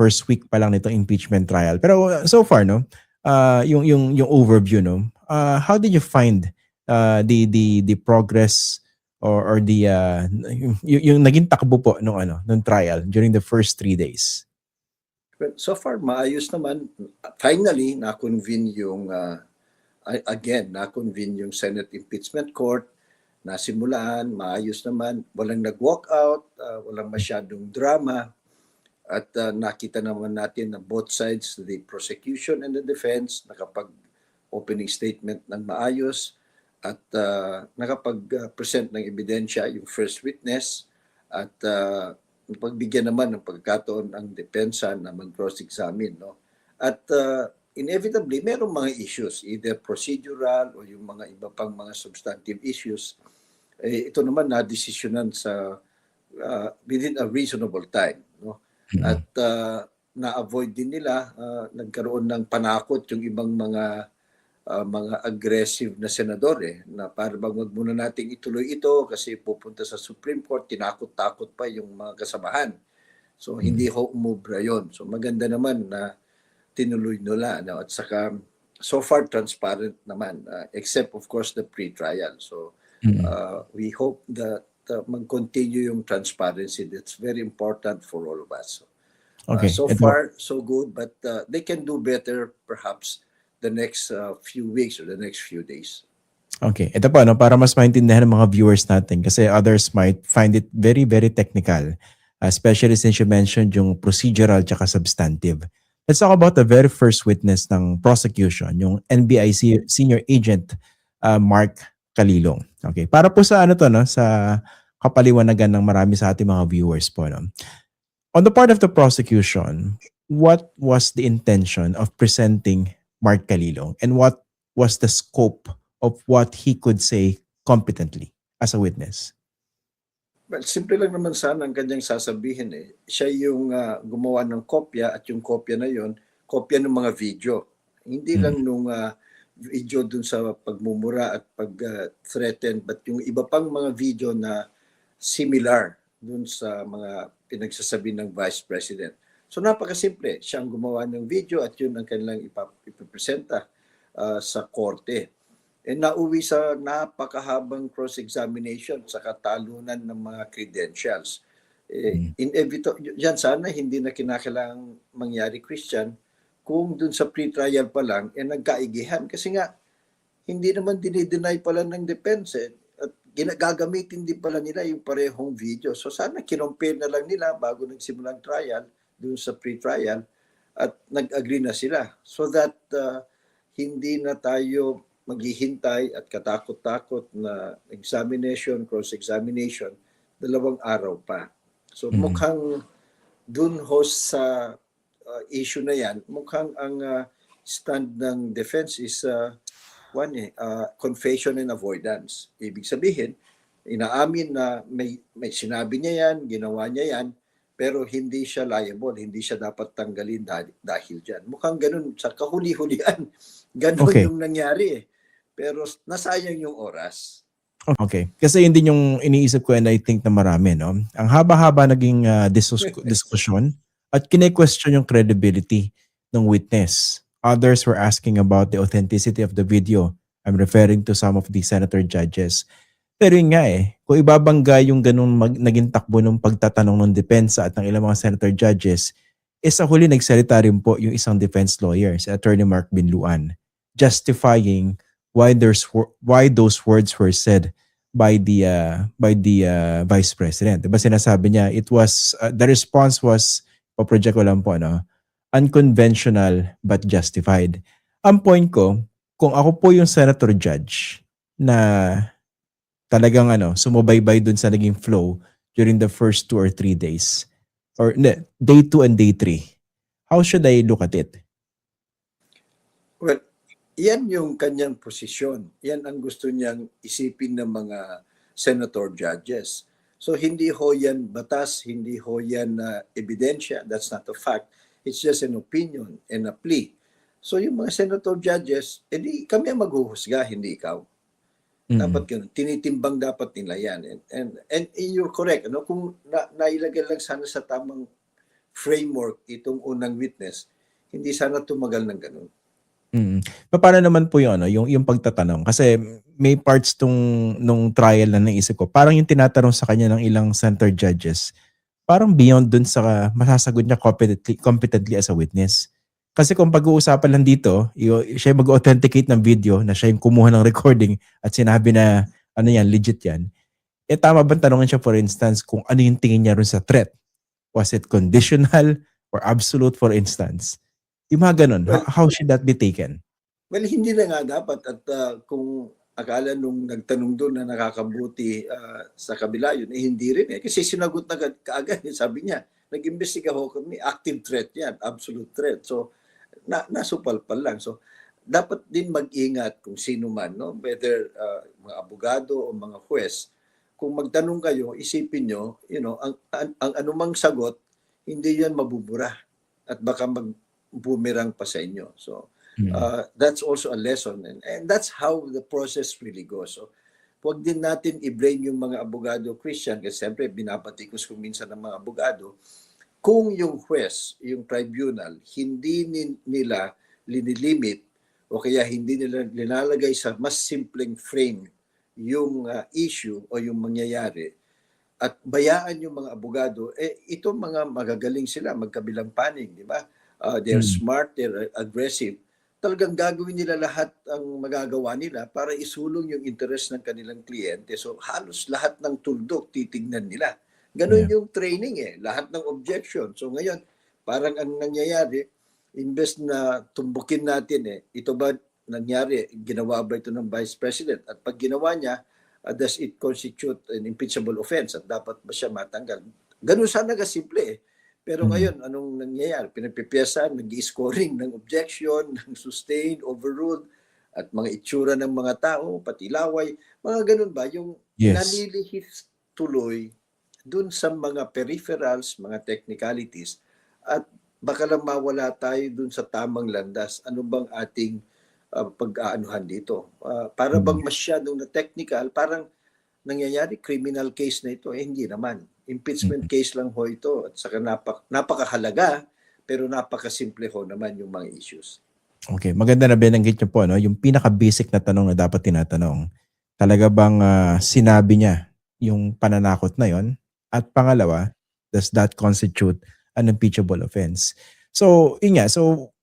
first week pa lang nitong impeachment trial. Pero so far, no, yung overview, no, how did you find the progress or the yung naging takbo po nung trial during the first 3 days? Well, so far maayos naman. Finally na-convene yung na-convene yung Senate Impeachment Court. Nasimulaan, maayos naman, walang nag-walk out, walang masyadong drama. At nakita naman natin na both sides, the prosecution and the defense, nakapag-opening statement ng maayos at nakapag-present ng ebidensya yung first witness at pagbigyan naman ng pagkakataon ang depensa na mag-cross-examine. No? At inevitably, merong mga issues, either procedural o yung mga iba pang mga substantive issues. Ito naman na-desisyonan sa within a reasonable time. No? At na-avoid din nila, nagkaroon ng panakot yung ibang mga aggressive na senador na parang wag muna nating ituloy ito kasi pupunta sa Supreme Court, tinakot-takot pa yung mga kasamahan. So hindi ho umubra yun. So maganda naman na tinuloy nila. No? At saka so far transparent naman, except of course the pre-trial. So we hope that mag-continue yung transparency. That's very important for all of us. So far, so good, but they can do better perhaps the next few weeks or the next few days. Okay. Ito po, para mas maintindihan ng mga viewers natin kasi others might find it very, very technical, especially since you mentioned yung procedural tsaka substantive. Let's talk about the very first witness ng prosecution, yung NBI Senior Agent Mark Calilong. Okay. Para po sa sa kapaliwanagan ng marami sa ating mga viewers po. No? On the part of the prosecution, what was the intention of presenting Mark Calilong and what was the scope of what he could say competently as a witness? Well, simple lang naman sana ang kanyang sasabihin Siya yung gumawa ng kopya at yung kopya na yon, kopya ng mga video. Hindi lang nung video dun sa pagmumura at pag-threaten, but yung iba pang mga video na similar dun sa mga pinagsasabi ng Vice President. So napakasimple, siya ang gumawa ng video at yun ang kanilang ipapresenta sa korte. Nauwi sa napakahabang cross-examination sa katalunan ng mga credentials. Yan sana hindi na kinakailangang mangyari, Christian, kung dun sa pre-trial pa lang, nagkaigihan. Kasi nga, hindi naman dinideny pala ng defense at gagamitin din pala nila yung parehong video. So sana kinompare na lang nila bago nagsimulang trial dun sa pre-trial at nag-agree na sila so that hindi na tayo maghihintay at katakot-takot na examination, cross-examination, 2 araw pa. So mukhang dun ho sa issue na yan, mukhang ang stand ng defense is confession and avoidance. Ibig sabihin, inaamin na may sinabi niya yan, ginawa niya yan, pero hindi siya liable, hindi siya dapat tanggalin dahil dyan. Mukhang ganun, sa kahuli-hulian, ganun yung nangyari Pero nasayang yung oras. Okay. Kasi yun din yung iniisip ko and I think na marami, no? Ang haba-haba naging discussion at kine-question yung credibility ng witness. Others were asking about the authenticity of the video. I'm referring to some of the senator judges. Pero yun nga kung ibabangga yung ganun naging takbo ng pagtatanong ng depensa at ng ilang mga senator judges, sa huli nagsalita rin po yung isang defense lawyer, si Attorney Mark Binluan, justifying why those words were said by the Vice President. Diba sinasabi niya, it was, the response was, paproject ko lang po, unconventional but justified. Ang point ko, kung ako po yung senator judge na talagang sumubaybay dun sa naging flow during the first 2 or 3 days, or day 2 and day 3, how should I look at it? Well, yan yung kanyang posisyon. Yan ang gusto niyang isipin ng mga senator judges. So hindi ho yan batas, hindi ho yan ebidensya. That's not a fact. It's just an opinion and a plea. So yung mga senator judges, edi kami ang maghuhusga, hindi ikaw. Dapat ganun. Tinitimbang dapat nila yan. And you're correct. Kung nailagay lang sana sa tamang framework itong unang witness, hindi sana tumagal ng ganun. Mm. Paano naman po 'yung ano, yung pagtatanong? Kasi may parts nung trial na naisip ko, parang yung tinatanong sa kanya ng ilang center judges, parang beyond dun sa masasagot niya competently as a witness. Kasi kung pag-uusapan lang dito, siya yung mag-authenticate ng video na siya yung kumuha ng recording at sinabi na ano yan, legit yan. Eh tama bang tanongin siya for instance kung ano yung tingin niya rin sa threat? Was it conditional or absolute for instance? Yung mga ganun, Well, how should that be taken? well, hindi na nga dapat at kung akala nung nagtanong doon na nakakabuti sa kabila yun, eh hindi rin eh. Kasi sinagot na kaagad, sabi niya, nag-imbestiga ho kami, active threat yan, absolute threat. So, nasupalpal lang. So, dapat din mag-ingat kung sino man, no? Whether mga abogado o mga huwes, kung magtanong kayo, isipin nyo, ang anumang sagot, hindi yan mabubura at baka mag-boomerang pa sa inyo. So, Mm. that's also a lesson and that's how the process really goes. So, huwag din natin i-blame yung mga abogado Christian kasi siyempre binapatikos ko minsan ng mga abogado kung yung huwes, yung tribunal, hindi nila linilimit o kaya hindi nila linalagay sa mas simpleng frame yung issue o yung mangyayari at bayaan yung mga abogado, eh itong mga magagaling sila, magkabilang panig, di ba? They're Mm. smart, they're aggressive. Talagang gagawin nila lahat ang magagawa nila para isulong yung interest ng kanilang kliyente. So halos lahat ng tuldok titignan nila. Ganun Yeah. yung training eh, lahat ng objection. So ngayon, parang ang nangyayari, imbes na tumbukin natin eh, ito ba nangyari, ginawa ba ito ng Vice President? At pag ginawa niya, does it constitute an impeachable offense at dapat ba siya matanggal? Ganun sana kasimple eh. Pero Mm. ngayon, anong nangyayari? Pinapipiyasan, nag-scoring ng objection, ng sustain, overruled, at mga itsura ng mga tao, pati laway, mga ganun ba? Yung Yes. nanilihis tuloy dun sa mga peripherals, mga technicalities, at baka lang mawala tayo dun sa tamang landas. Ano bang ating pag-aanuhan dito? Para bang Mm. masyadong na technical, parang nangyayari criminal case na ito, eh hindi naman. Impeachment Mm. case lang ho ito at saka napakahalaga pero napakasimple ho naman yung mga issues. Okay, maganda na binanggit niyo po 'no, yung pinaka-basic na tanong na dapat tinatanong. Talaga bang, sinabi niya yung pananakot na yon? At pangalawa, does that constitute an impeachable offense? So, yun nga, so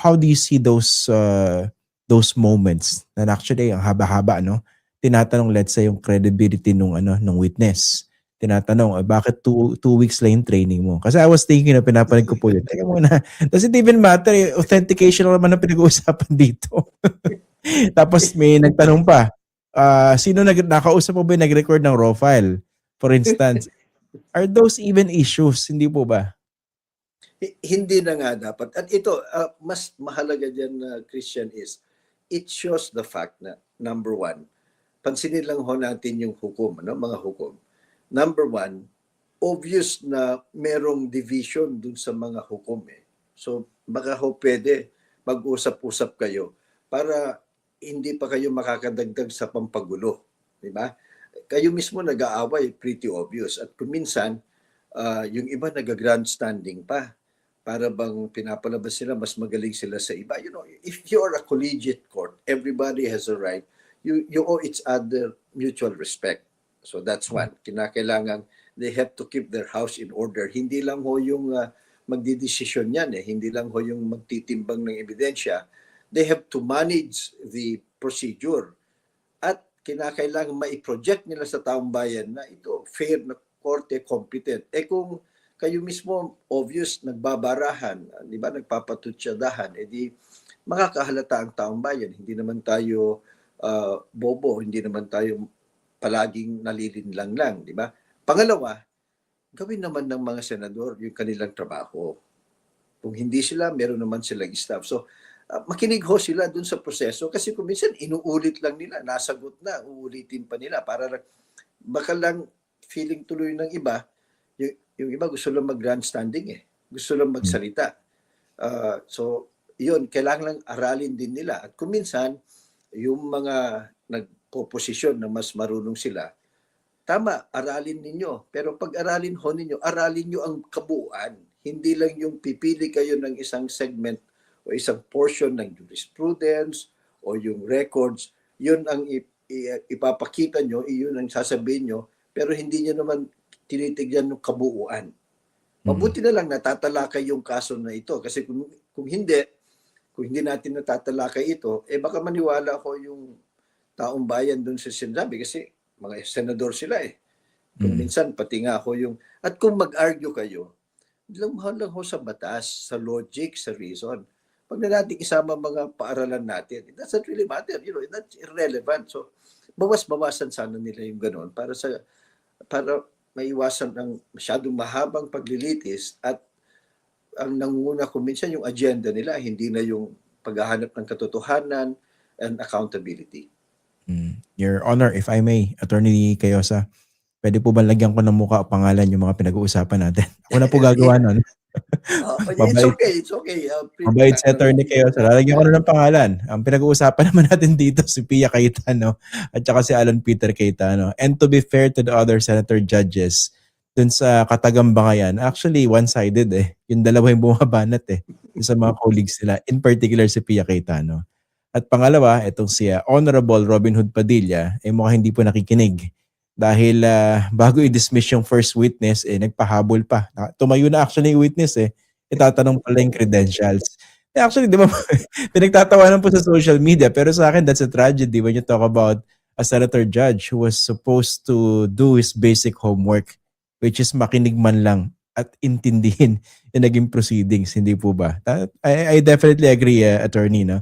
how do you see those moments na actually ang haba-haba ano, tinatanong let's say yung credibility nung ano, nung witness. Tinatanong, bakit two weeks lang yung training mo? Kasi I was thinking na pinapanood ko po yun, teka muna, does it even matter eh, authentication lang naman ang pinag-uusapan dito. Tapos may nagtanong pa, sino nakausap mo ba yung nag-record ng raw file? For instance, are those even issues, hindi po ba? Hindi na nga dapat. At ito, mas mahalaga dyan, Christian, is it shows the fact na, number one, pansinin lang ho natin yung hukom, ano, mga hukom. Number one, obvious na merong division dun sa mga hukom eh. So baka ho pwede mag-usap-usap kayo para hindi pa kayo makakadagdag sa pampagulo. Di ba? Kayo mismo nag-aaway, pretty obvious. At kuminsan, yung iba nag-grandstanding pa para bang pinapalabas sila, mas magaling sila sa iba. You know, if you're a collegiate court, everybody has a right. You owe each other mutual respect. So that's one. Kinakailangan they have to keep their house in order. Hindi lang ho yung magdidesisyon yan eh. Hindi lang ho yung magtitimbang ng ebidensya. They have to manage the procedure. At kinakailangan mai-project nila sa taong bayan na ito, fair na korte, competent. Eh kung kayo mismo, obvious, nagbabarahan, di ba, nagpapatutsadahan, eh di makakahalata ang taong bayan. Hindi naman tayo bobo, hindi naman tayo palaging nalilinlang lang, di ba? Pangalawa, gawin naman ng mga senador yung kanilang trabaho. Kung hindi sila, meron naman silang staff. So, makinig ho sila dun sa proseso kasi kung minsan inuulit lang nila, nasagot na, uulitin pa nila para baka lang feeling tuloy ng iba, yung iba gusto lang mag-grandstanding eh. Gusto lang Mm. magsalita. So, yun, kailangan lang aralin din nila. At kung minsan, yung mga nagpo-posisyon na mas marunong sila, tama, aralin ninyo. Pero pag aralin ho ninyo, aralin nyo ang kabuuan. hindi lang yung pipili kayo ng isang segment o isang portion ng jurisprudence o yung records, yun ang ipapakita nyo, yun ang sasabihin nyo, pero hindi nyo naman tinitignan ng kabuuan. Mabuti na lang natatalakay yung kaso na ito kasi kung hindi natin natatalakay ito, baka maniwala ko yung taong bayan doon sa sinabi kasi mga senador sila eh. Kung minsan pati nga ako yung at kung mag-argue kayo, lang ho sa batas, sa logic, sa reason. Pag na natin isama mga paaralan natin, it doesn't really matter, that's irrelevant. So bawas-bawasan sana nila yung ganoon para maiwasan ng masyadong mahabang paglilitis at ang nangunguna ko minsan yung agenda nila, hindi na yung paghahanap ng katotohanan and accountability. Your Honor, if I may, Attorney Cayosa, pwede po ba lagyan ko ng mukha o pangalan yung mga pinag-uusapan natin? Ako na po gagawa nun. It's okay. Mabait si Attorney Cayosa. Lalagyan ko na ng pangalan. Ang pinag-uusapan naman natin dito si Pia Cayetano at saka si Alan Peter Cayetano. And to be fair to the other senator judges, dun sa Katagambangayan, actually one-sided eh. Yung dalawa yung bumabanat eh. Yung sa mga colleagues nila. In particular si Pia Cayetano. At pangalawa, itong si Honorable Robin Hood Padilla, mukhang hindi po nakikinig. Dahil bago i-dismiss yung first witness, nagpahabol pa. Tumayo na actually yung witness itatanong pala yung credentials. Actually, di ba, pinagtatawanan po sa social media, pero sa akin, that's a tragedy when you talk about a senator judge who was supposed to do his basic homework, which is makinig man lang at intindihin yung naging proceedings, hindi po ba? I definitely agree, attorney, no?